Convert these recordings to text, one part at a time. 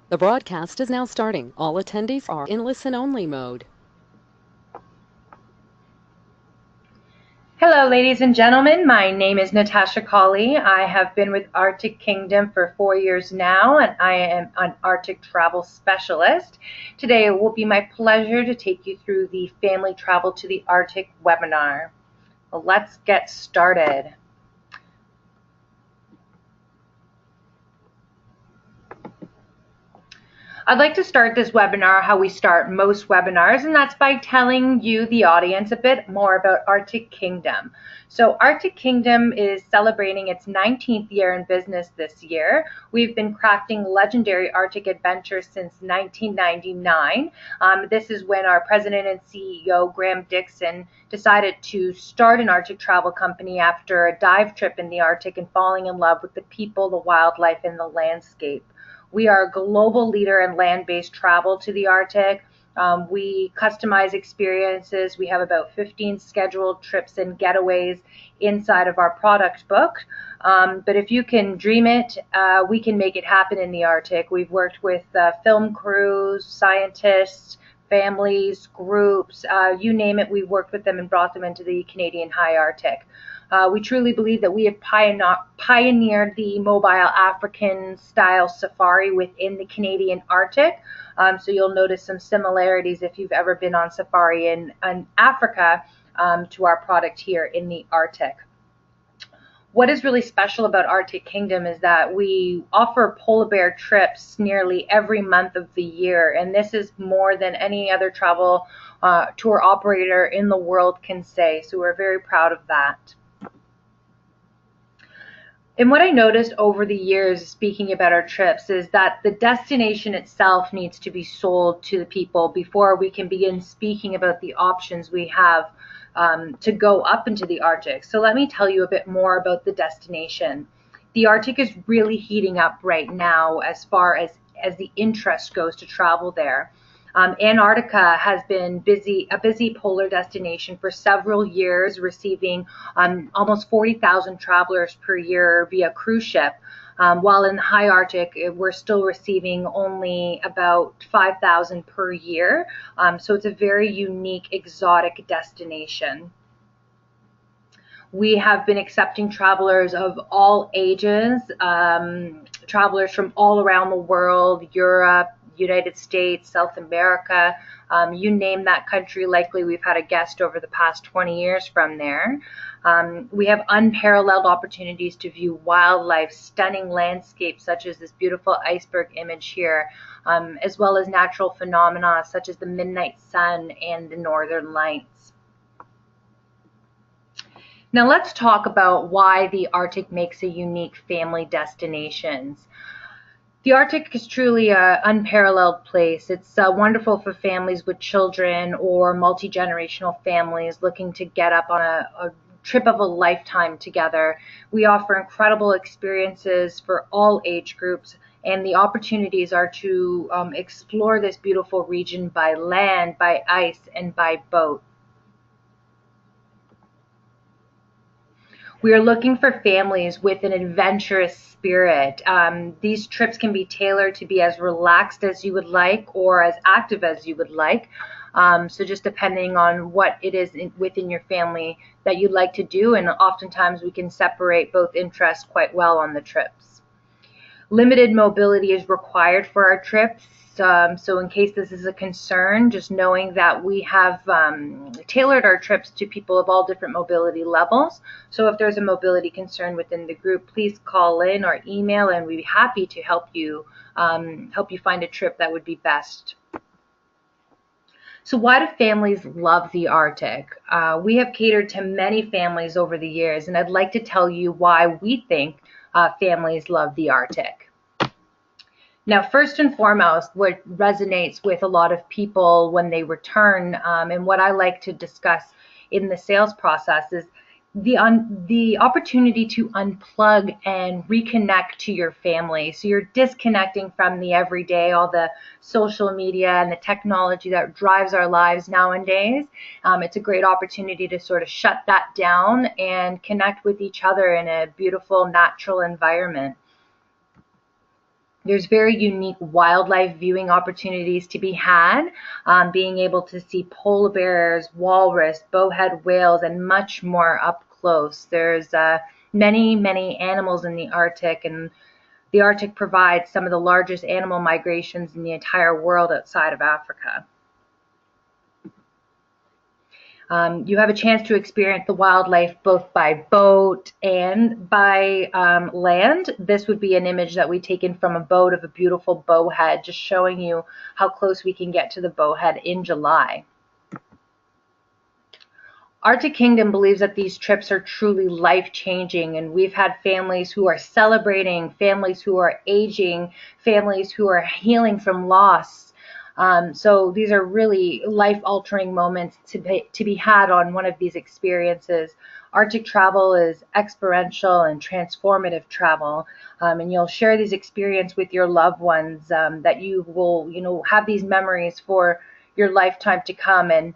The broadcast is now starting. All attendees are in listen-only mode. Hello, ladies and gentlemen. My name is Natasha Colley. I have been with Arctic Kingdom for 4 years now, and I am an Arctic travel specialist. Today, it will be my pleasure to take you through the Family Travel to the Arctic webinar. Well, let's get started. I'd like to start this webinar how we start most webinars, and that's by telling you, the audience, a bit more about Arctic Kingdom. So Arctic Kingdom is celebrating its 19th year in business this year. We've been crafting legendary Arctic adventures since 1999. This is when our president and CEO, Graham Dixon, decided to start an Arctic travel company after a dive trip in the Arctic and falling in love with the people, the wildlife, and the landscape. We are a global leader in land-based travel to the Arctic. We customize experiences. We have about 15 scheduled trips and getaways inside of our product book. But if you can dream it, we can make it happen in the Arctic. We've worked with film crews, scientists, families, groups, you name it, we've worked with them and brought them into the Canadian High Arctic. We truly believe that we have pioneered the mobile African style safari within the Canadian Arctic. So you'll notice some similarities if you've ever been on safari in Africa to our product here in the Arctic. What is really special about Arctic Kingdom is that we offer polar bear trips nearly every month of the year, and this is more than any other travel tour operator in the world can say. So we're very proud of that. And what I noticed over the years, speaking about our trips, is that the destination itself needs to be sold to the people before we can begin speaking about the options we have to go up into the Arctic. So let me tell you a bit more about the destination. The Arctic is really heating up right now as far as the interest goes to travel there. Antarctica has been a busy polar destination for several years, receiving almost 40,000 travelers per year via cruise ship. While in the high Arctic, we're still receiving only about 5,000 per year. So it's a very unique, exotic destination. We have been accepting travelers of all ages, travelers from all around the world, Europe, United States, South America, you name that country, likely we've had a guest over the past 20 years from there. We have unparalleled opportunities to view wildlife, stunning landscapes such as this beautiful iceberg image here, as well as natural phenomena such as the midnight sun and the northern lights. Now let's talk about why the Arctic makes a unique family destination. The Arctic is truly an unparalleled place. It's wonderful for families with children or multi-generational families looking to get up on a trip of a lifetime together. We offer incredible experiences for all age groups, and the opportunities are to explore this beautiful region by land, by ice, and by boat. We are looking for families with an adventurous spirit. These trips can be tailored to be as relaxed as you would like or as active as you would like. So just depending on what it is within your family that you'd like to do, and oftentimes we can separate both interests quite well on the trips. Limited mobility is required for our trips. So in case this is a concern, just knowing that we have tailored our trips to people of all different mobility levels. So if there's a mobility concern within the group, please call in or email, and we'd be happy to help you find a trip that would be best. So why do families love the Arctic? We have catered to many families over the years, and I'd like to tell you why we think families love the Arctic. Now, first and foremost, what resonates with a lot of people when they return, and what I like to discuss in the sales process, is the opportunity to unplug and reconnect to your family. So you're disconnecting from the everyday, all the social media and the technology that drives our lives nowadays. It's a great opportunity to sort of shut that down and connect with each other in a beautiful, natural environment. There's very unique wildlife viewing opportunities to be had, being able to see polar bears, walrus, bowhead whales, and much more up close. There's many animals in the Arctic, and the Arctic provides some of the largest animal migrations in the entire world outside of Africa. You have a chance to experience the wildlife both by boat and by land. This would be an image that we've taken from a boat of a beautiful bowhead, just showing you how close we can get to the bowhead in July. Arctic Kingdom believes that these trips are truly life-changing, and we've had families who are celebrating, families who are aging, families who are healing from loss. So these are really life-altering moments to be had on one of these experiences. Arctic travel is experiential and transformative travel, and you'll share these experiences with your loved ones, that you will, have these memories for your lifetime to come. And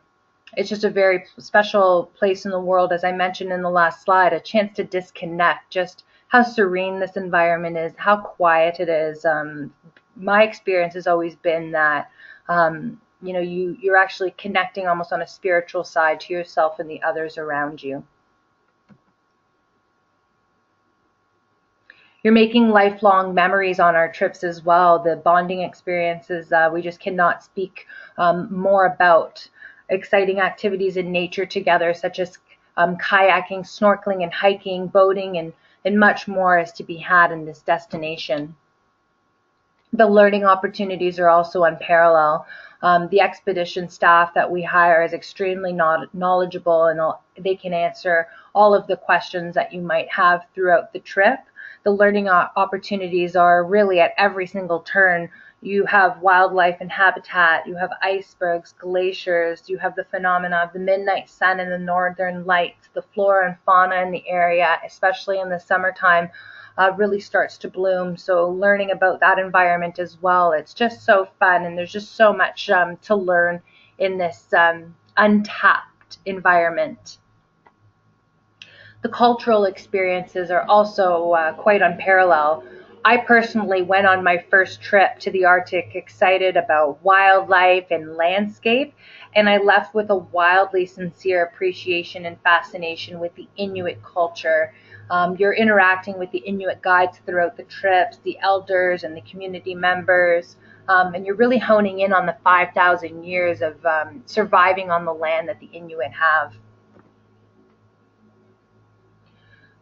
it's just a very special place in the world, as I mentioned in the last slide, a chance to disconnect, just how serene this environment is, how quiet it is. My experience has always been that you're actually connecting almost on a spiritual side to yourself and the others around you. You're making lifelong memories on our trips as well. The bonding experiences, we just cannot speak more about. Exciting activities in nature together, such as kayaking, snorkeling, and hiking, boating, and much more is to be had in this destination. The learning opportunities are also unparalleled. The expedition staff that we hire is extremely knowledgeable, and they can answer all of the questions that you might have throughout the trip. The learning opportunities are really at every single turn. You have wildlife and habitat, you have icebergs, glaciers, you have the phenomena of the midnight sun and the northern lights, the flora and fauna in the area, especially in the summertime, really starts to bloom. So learning about that environment as well, it's just so fun, and there's just so much to learn in this untapped environment. The cultural experiences are also quite unparalleled. I personally went on my first trip to the Arctic excited about wildlife and landscape, and I left with a wildly sincere appreciation and fascination with the Inuit culture. You're interacting with the Inuit guides throughout the trips, the elders and the community members, and you're really honing in on the 5,000 years of surviving on the land that the Inuit have.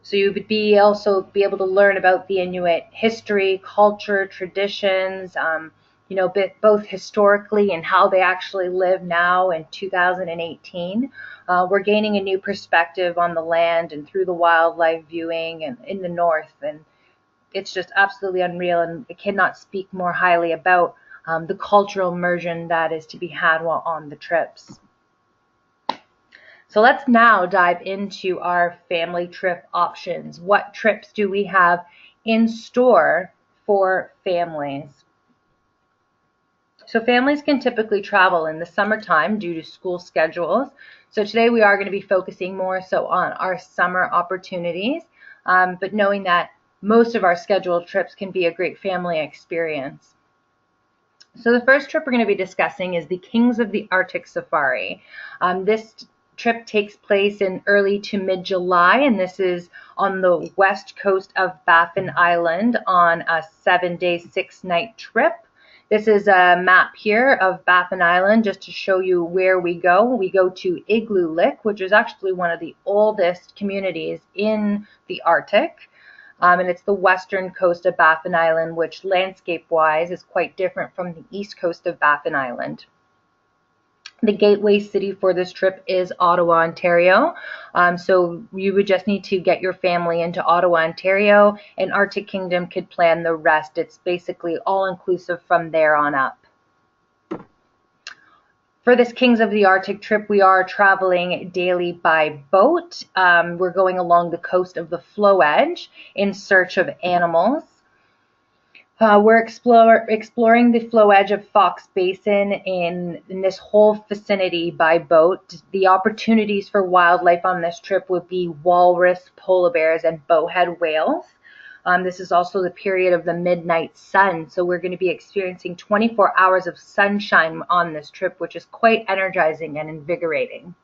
So you would also be able to learn about the Inuit history, culture, traditions, both historically and how they actually live now in 2018. We're gaining a new perspective on the land and through the wildlife viewing and in the north, and it's just absolutely unreal, and I cannot speak more highly about the cultural immersion that is to be had while on the trips. So let's now dive into our family trip options. What trips do we have in store for families? So families can typically travel in the summertime due to school schedules. So today we are going to be focusing more so on our summer opportunities, but knowing that most of our scheduled trips can be a great family experience. So the first trip we're going to be discussing is the Kings of the Arctic Safari. This trip takes place in early to mid-July, and this is on the west coast of Baffin Island on a 7-day, 6-night trip. This is a map here of Baffin Island just to show you where we go. We go to Iqaluit, which is actually one of the oldest communities in the Arctic, and it's the western coast of Baffin Island, which landscape-wise is quite different from the east coast of Baffin Island. The gateway city for this trip is Ottawa, Ontario. So you would just need to get your family into Ottawa, Ontario, and Arctic Kingdom could plan the rest. It's basically all-inclusive from there on up. For this Kings of the Arctic trip, we are traveling daily by boat. We're going along the coast of the flow edge in search of animals. We're exploring the flow edge of Fox Basin in this whole vicinity by boat. The opportunities for wildlife on this trip would be walrus, polar bears, and bowhead whales. This is also the period of the midnight sun, so we're going to be experiencing 24 hours of sunshine on this trip, which is quite energizing and invigorating.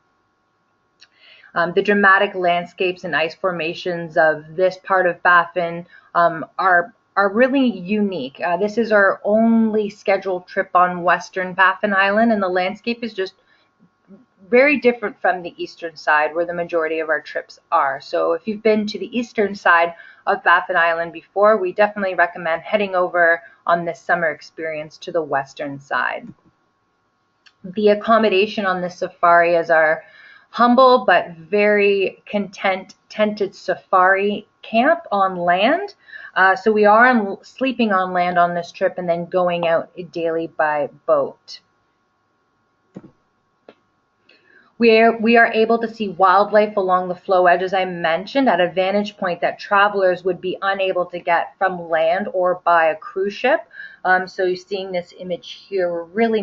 The dramatic landscapes and ice formations of this part of Baffin are really unique. This is our only scheduled trip on Western Baffin Island, and the landscape is just very different from the eastern side where the majority of our trips are. So if you've been to the eastern side of Baffin Island before, we definitely recommend heading over on this summer experience to the western side. The accommodation on this safari is our humble but very tented safari camp on land. So we are sleeping on land on this trip and then going out daily by boat. We are able to see wildlife along the flow edge, as I mentioned, at a vantage point that travelers would be unable to get from land or by a cruise ship. So you're seeing this image here. We're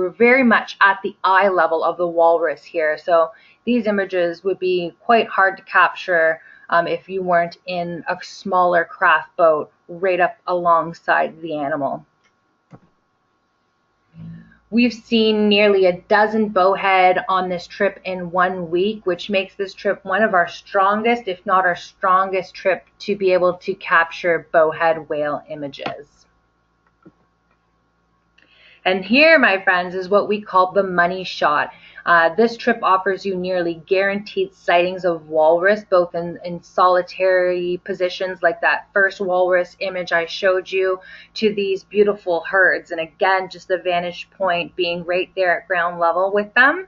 very much at the eye level of the Walrus here. So these images would be quite hard to capture if you weren't in a smaller craft boat right up alongside the animal. We've seen nearly a dozen bowhead on this trip in 1 week, which makes this trip one of our strongest, if not our strongest trip to be able to capture bowhead whale images. And here, my friends, is what we call the money shot. This trip offers you nearly guaranteed sightings of walrus, both in solitary positions like that first walrus image I showed you, to these beautiful herds. And again, just the vantage point being right there at ground level with them.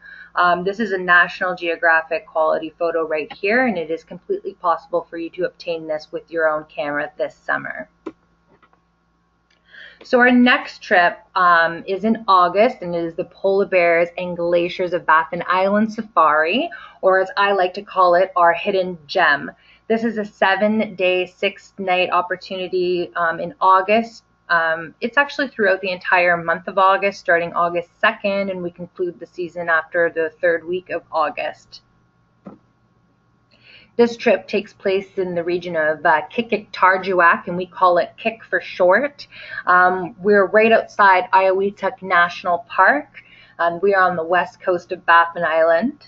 This is a National Geographic quality photo right here, and it is completely possible for you to obtain this with your own camera this summer. So our next trip is in August, and it is the Polar Bears and Glaciers of Baffin Island Safari, or as I like to call it, our hidden gem. This is a 7-day, 6-night opportunity in August. It's actually throughout the entire month of August, starting August 2nd, and we conclude the season after the 3rd week of August. This trip takes place in the region of Qikiqtarjuaq, and we call it Kik for short. We're right outside Iqaluit National Park, and we are on the west coast of Baffin Island.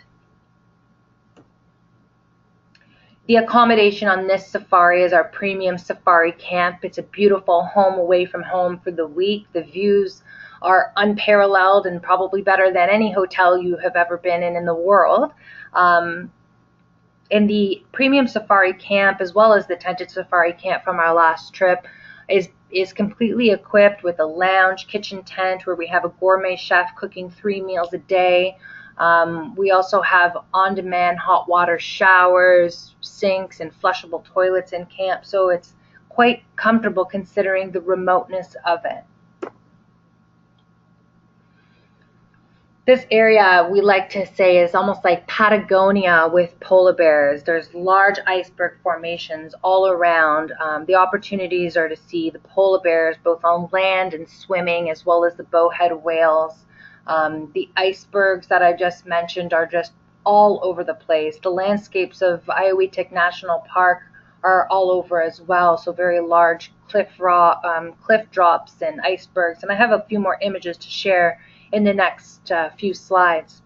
The accommodation on this safari is our premium safari camp. It's a beautiful home away from home for the week. The views are unparalleled and probably better than any hotel you have ever been in the world. And the premium safari camp, as well as the tented safari camp from our last trip, is completely equipped with a lounge kitchen tent where we have a gourmet chef cooking 3 meals a day. We also have on-demand hot water showers, sinks, and flushable toilets in camp, so it's quite comfortable considering the remoteness of it. This area, we like to say, is almost like Patagonia with polar bears. There's large iceberg formations all around. The opportunities are to see the polar bears both on land and swimming, as well as the bowhead whales. The icebergs that I just mentioned are just all over the place. The landscapes of Iqaluit National Park are all over as well, so very large cliff drops and icebergs. And I have a few more images to share in the next few slides.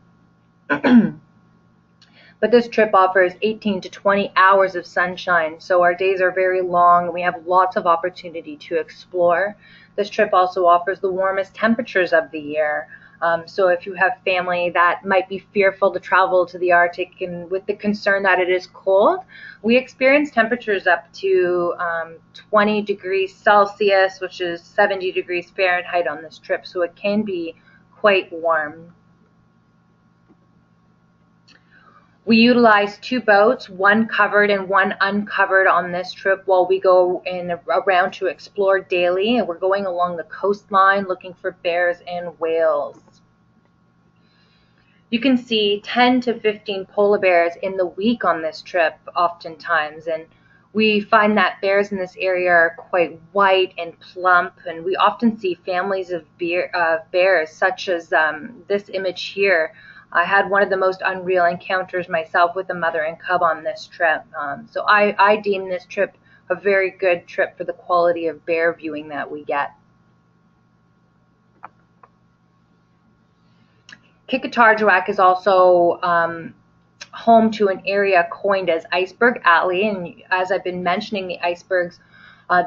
But this trip offers 18 to 20 hours of sunshine, so our days are very long. We have lots of opportunity to explore. This trip also offers the warmest temperatures of the year. So if you have family that might be fearful to travel to the Arctic and with the concern that it is cold, we experience temperatures up to 20 degrees Celsius, which is 70 degrees Fahrenheit on this trip, so it can be quite warm. We utilize 2 boats, one covered and one uncovered on this trip while we go around to explore daily, and we're going along the coastline looking for bears and whales. You can see 10 to 15 polar bears in the week on this trip oftentimes, and we find that bears in this area are quite white and plump, and we often see families of bears, such as this image here. I had one of the most unreal encounters myself with a mother and cub on this trip. So I deem this trip a very good trip for the quality of bear viewing that we get. Qikiqtarjuaq is also home to an area coined as Iceberg Alley, and as I've been mentioning the icebergs,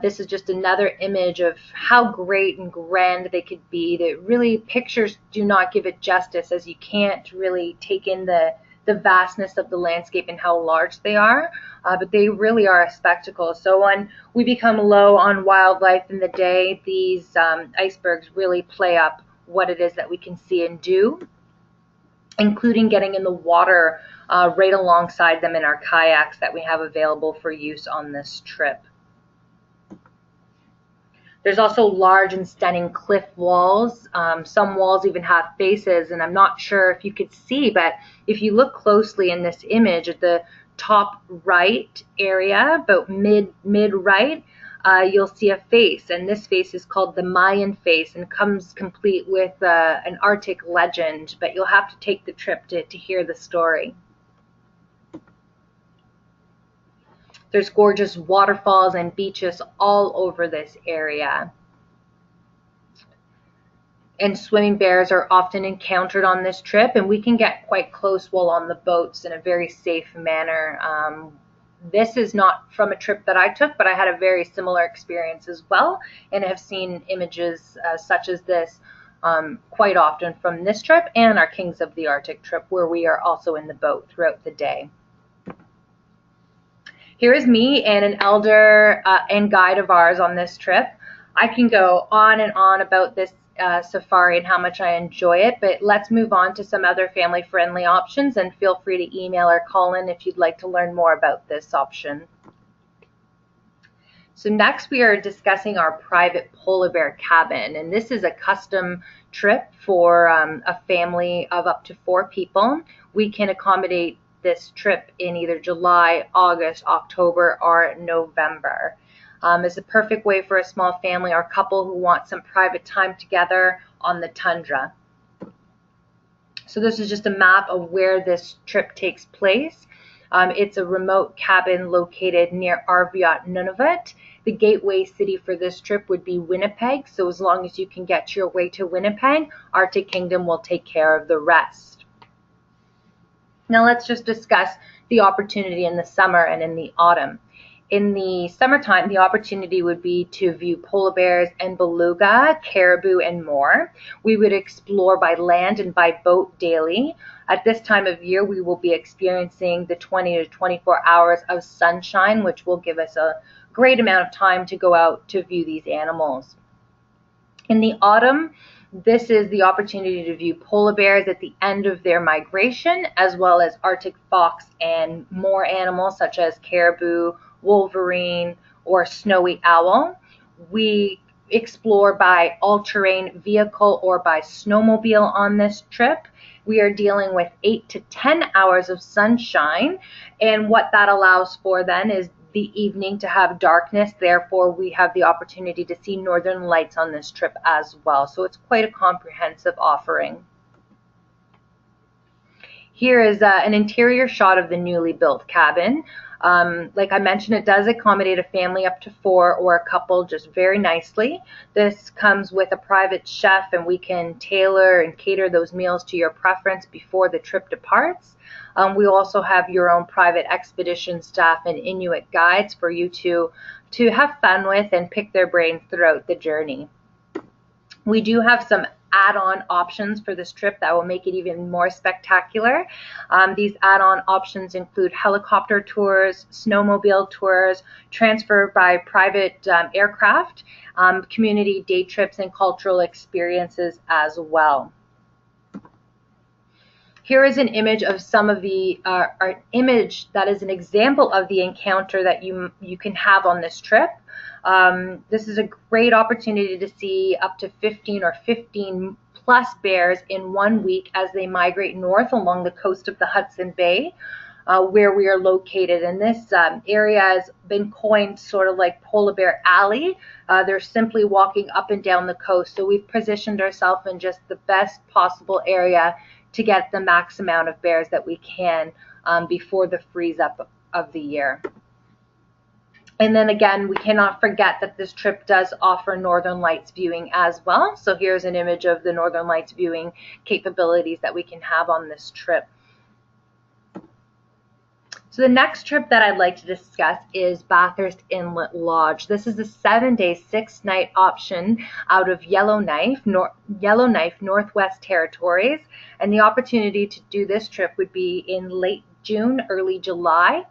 this is just another image of how great and grand they could be. That really, pictures do not give it justice, as you can't really take in the vastness of the landscape and how large they are, but they really are a spectacle. So when we become low on wildlife in the day, these icebergs really play up what it is that we can see and do, including getting in the water right alongside them in our kayaks that we have available for use on this trip. There's also large and stunning cliff walls. Some walls even have faces, and I'm not sure if you could see, but if you look closely in this image at the top right area, about mid right, you'll see a face, and this face is called the Mayan Face and comes complete with an Arctic legend, but you'll have to take the trip to hear the story. There's gorgeous waterfalls and beaches all over this area. And swimming bears are often encountered on this trip, and we can get quite close while on the boats in a very safe manner. This is not from a trip that I took, but I had a very similar experience as well, and have seen images such as this quite often from this trip and our Kings of the Arctic trip, where we are also in the boat throughout the day. Here is me and an elder and guide of ours on this trip. I can go on and on about this safari and how much I enjoy it, but let's move on to some other family-friendly options, and feel free to email or call in if you'd like to learn more about this option. So next we are discussing our private polar bear cabin, and this is a custom trip for a family of up to 4 people. We can accommodate this trip in either July, August, October, or November. It's a perfect way for a small family or couple who want some private time together on the tundra. So this is just a map of where this trip takes place. It's a remote cabin located near Arviat, Nunavut. The gateway city for this trip would be Winnipeg, so as long as you can get your way to Winnipeg, Arctic Kingdom will take care of the rest. Now let's just discuss the opportunity in the summer and in the autumn. In the summertime, the opportunity would be to view polar bears and beluga, caribou, and more. We would explore by land and by boat daily. At this time of year, we will be experiencing the 20 to 24 hours of sunshine, which will give us a great amount of time to go out to view these animals. In the autumn, this is the opportunity to view polar bears at the end of their migration, as well as Arctic fox and more animals such as caribou, wolverine, or snowy owl. We explore by all-terrain vehicle or by snowmobile on this trip. We are dealing with 8 to 10 hours of sunshine, and what that allows for then is the evening to have darkness. Therefore, we have the opportunity to see northern lights on this trip as well. So it's quite a comprehensive offering. Here is an interior shot of the newly built cabin. Like I mentioned, it does accommodate a family up to 4 or a couple just very nicely. This comes with a private chef, and we can tailor and cater those meals to your preference before the trip departs. We also have your own private expedition staff and Inuit guides for you to have fun with and pick their brains throughout the journey. We do have some add-on options for this trip that will make it even more spectacular. These add-on options include helicopter tours, snowmobile tours, transfer by private aircraft, community day trips, and cultural experiences as well. Here is an image of some of the image that is an example of the encounter that you can have on this trip. This is a great opportunity to see up to 15 or 15 plus bears in 1 week as they migrate north along the coast of the Hudson Bay, where we are located. And this area has been coined sort of like Polar Bear Alley. They're simply walking up and down the coast. So we've positioned ourselves in just the best possible area to get the max amount of bears that we can before the freeze up of the year. And then again, we cannot forget that this trip does offer Northern Lights viewing as well. So here's an image of the Northern Lights viewing capabilities that we can have on this trip. So the next trip that I'd like to discuss is Bathurst Inlet Lodge. This is a 7-day, 6-night option out of Yellowknife, Northwest Territories. And the opportunity to do this trip would be in late June, early July.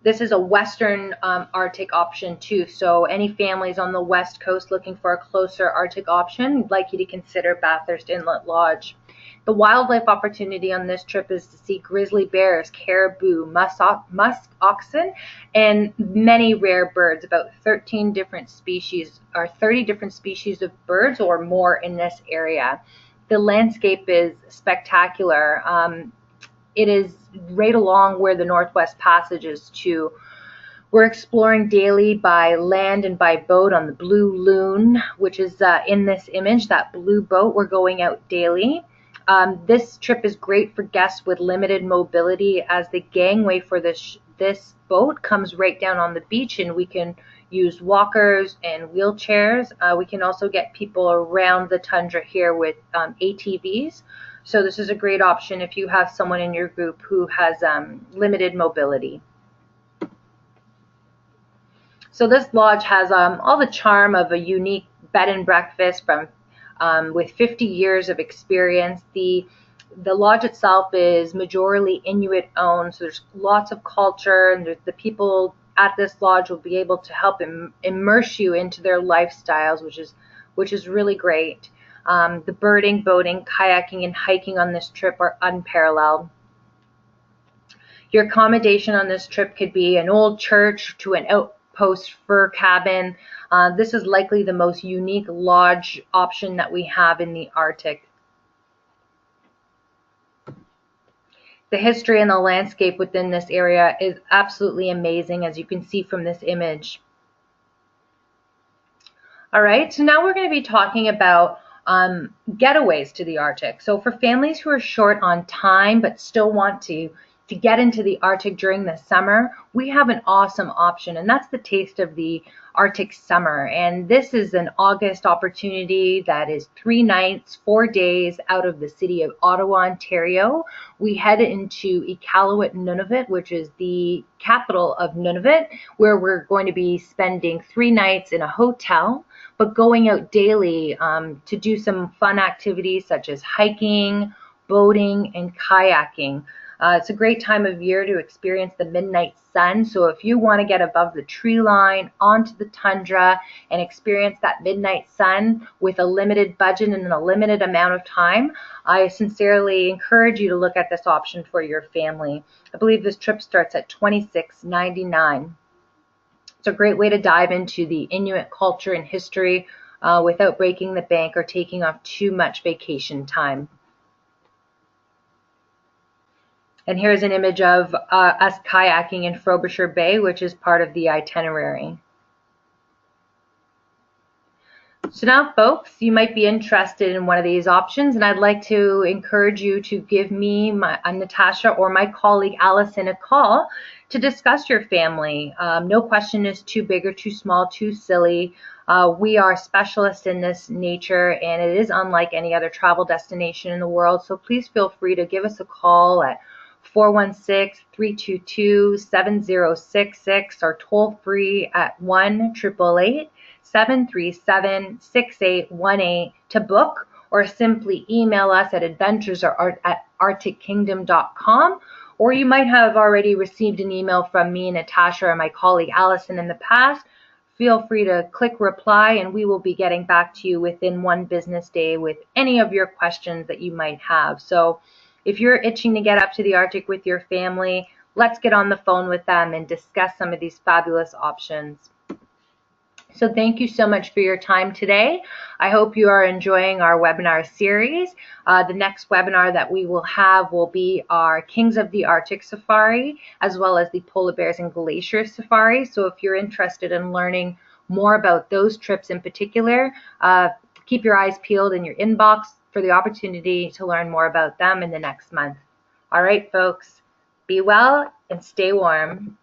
This is a Western Arctic option too, so any families on the West Coast looking for a closer Arctic option, I'd like you to consider Bathurst Inlet Lodge. The wildlife opportunity on this trip is to see grizzly bears, caribou, musk oxen, and many rare birds, about 13 different species or 30 different species of birds or more in this area. The landscape is spectacular. It is right along where the Northwest Passage is too. We're exploring daily by land and by boat on the Blue Loon, which is in this image, that blue boat. We're going out daily. This trip is great for guests with limited mobility, as the gangway for this boat comes right down on the beach, and we can use walkers and wheelchairs. We can also get people around the tundra here with ATVs. So this is a great option if you have someone in your group who has limited mobility. So this lodge has all the charm of a unique bed and breakfast from with 50 years of experience. The lodge itself is majorly Inuit owned, so there's lots of culture, and the people at this lodge will be able to help immerse you into their lifestyles, which is really great. The birding, boating, kayaking, and hiking on this trip are unparalleled. Your accommodation on this trip could be an old church to an outpost fur cabin. This is likely the most unique lodge option that we have in the Arctic. The history and the landscape within this area is absolutely amazing, as you can see from this image. All right, so now we're going to be talking about getaways to the Arctic. So for families who are short on time but still want to get into the Arctic during the summer, we have an awesome option, and that's the Taste of the Arctic Summer. And this is an August opportunity that is 3 nights, 4 days out of the city of Ottawa, Ontario. We head into Iqaluit, Nunavut, which is the capital of Nunavut, where we're going to be spending 3 nights in a hotel, but going out daily to do some fun activities such as hiking, boating, and kayaking. It's a great time of year to experience the midnight sun. So if you want to get above the tree line, onto the tundra, and experience that midnight sun with a limited budget and a limited amount of time, I sincerely encourage you to look at this option for your family. I believe this trip starts at $26.99. It's a great way to dive into the Inuit culture and history without breaking the bank or taking off too much vacation time. And here's an image of us kayaking in Frobisher Bay, which is part of the itinerary. So now, folks, you might be interested in one of these options, and I'd like to encourage you to give me, Natasha, or my colleague Allison a call to discuss your family. No question is too big or too small, too silly. We are specialists in this nature, and it is unlike any other travel destination in the world. So please feel free to give us a call at 416-322-7066 or toll free at 1-888-737-6818 to book, or simply email us at adventures@arctickingdom.com. Or you might have already received an email from me, Natasha, or my colleague Allison in the past. Feel free to click reply, and we will be getting back to you within 1 business day with any of your questions that you might have. So if you're itching to get up to the Arctic with your family, let's get on the phone with them and discuss some of these fabulous options. So thank you so much for your time today. I hope you are enjoying our webinar series. The next webinar that we will have will be our Kings of the Arctic Safari, as well as the Polar Bears and Glacier Safari. So if you're interested in learning more about those trips in particular, keep your eyes peeled in your inbox for the opportunity to learn more about them in the next month. All right, folks, be well and stay warm.